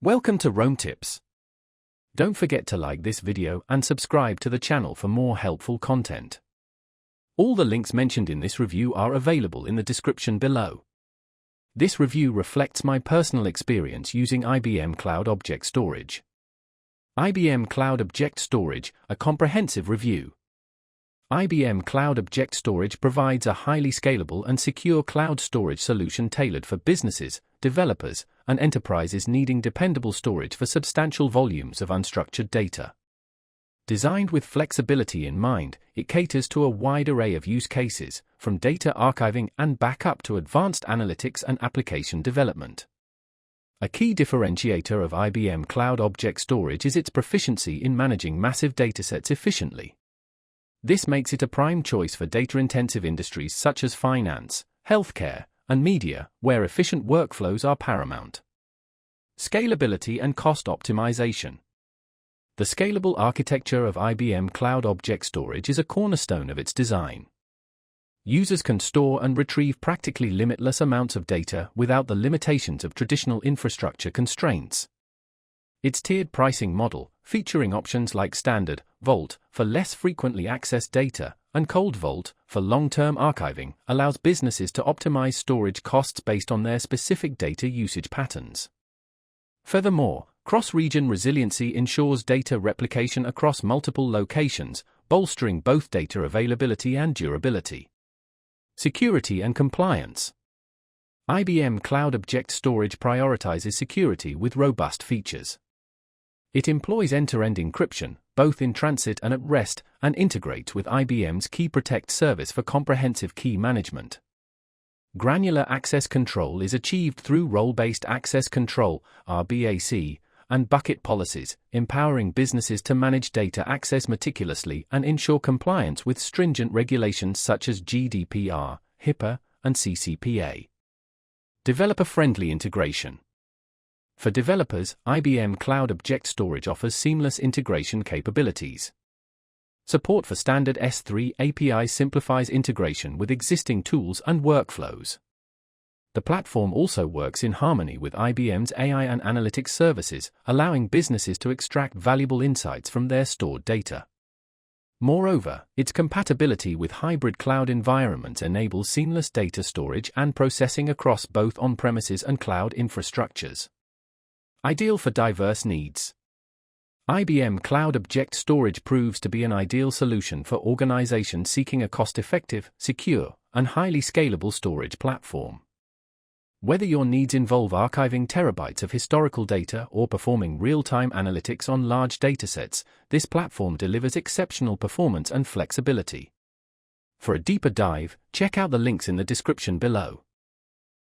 Welcome to Rome Tips. Don't forget to like this video and subscribe to the channel for more helpful content. All the links mentioned in this review are available in the description below. This review reflects my personal experience using IBM Cloud Object Storage. IBM Cloud Object Storage, a comprehensive review. IBM Cloud Object Storage provides a highly scalable and secure cloud storage solution tailored for businesses, developers, and enterprises needing dependable storage for substantial volumes of unstructured data. Designed with flexibility in mind, it caters to a wide array of use cases, from data archiving and backup to advanced analytics and application development. A key differentiator of IBM Cloud Object Storage is its proficiency in managing massive datasets efficiently. This makes it a prime choice for data-intensive industries such as finance, healthcare, and media, where efficient workflows are paramount. Scalability and cost optimization. The scalable architecture of IBM Cloud Object Storage is a cornerstone of its design. Users can store and retrieve practically limitless amounts of data without the limitations of traditional infrastructure constraints. Its tiered pricing model, featuring options like Standard Vault for less frequently accessed data and Cold Vault for long-term archiving, allows businesses to optimize storage costs based on their specific data usage patterns. Furthermore, cross-region resiliency ensures data replication across multiple locations, bolstering both data availability and durability. Security and compliance. IBM Cloud Object Storage prioritizes security with robust features. It employs end-to-end encryption, both in transit and at rest, and integrates with IBM's Key Protect service for comprehensive key management. Granular access control is achieved through role-based access control, RBAC, and bucket policies, empowering businesses to manage data access meticulously and ensure compliance with stringent regulations such as GDPR, HIPAA, and CCPA. Developer-friendly integration. For developers, IBM Cloud Object Storage offers seamless integration capabilities. Support for standard S3 APIs simplifies integration with existing tools and workflows. The platform also works in harmony with IBM's AI and analytics services, allowing businesses to extract valuable insights from their stored data. Moreover, its compatibility with hybrid cloud environments enables seamless data storage and processing across both on-premises and cloud infrastructures. Ideal for diverse needs. IBM Cloud Object Storage proves to be an ideal solution for organizations seeking a cost-effective, secure, and highly scalable storage platform. Whether your needs involve archiving terabytes of historical data or performing real-time analytics on large datasets, this platform delivers exceptional performance and flexibility. For a deeper dive, check out the links in the description below.